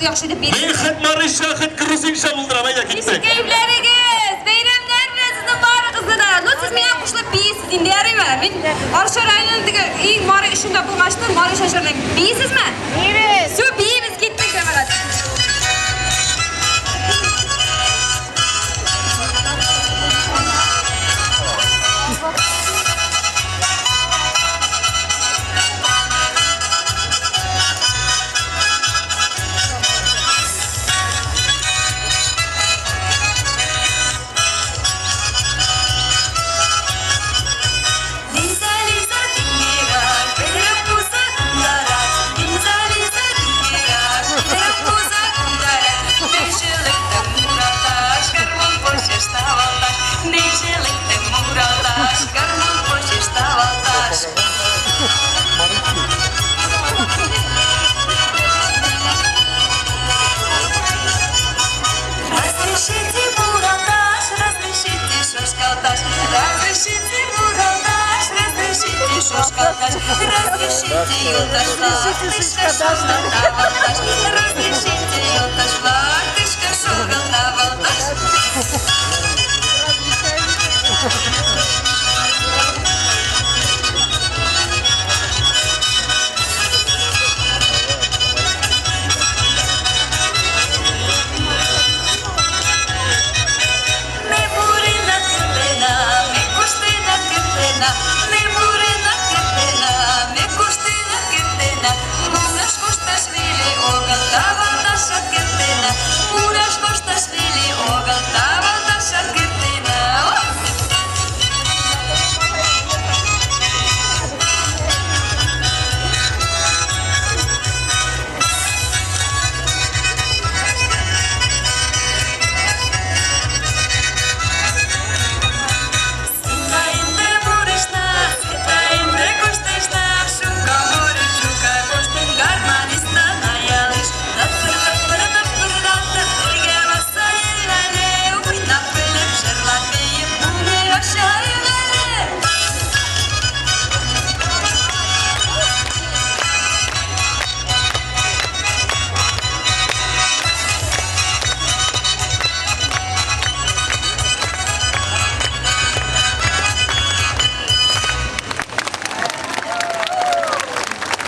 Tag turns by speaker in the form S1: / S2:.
S1: yaxşı edib
S2: Ben xitmarı şahit kırısın şamıldıram aya gitmek.
S1: Keyifləriniz, beyramlarınız sizin var kızlar. Lo siz meni qoşulub biyisiz indi yarayma. Men Arşa rayonundagi eng mari ishimda bo'lmashdim, mari shasharlang. Biyisizmi?
S3: Evet.
S1: Shu biyimiz ketdik demak. Разрешите, юлдаш, разрешите, юлдаш,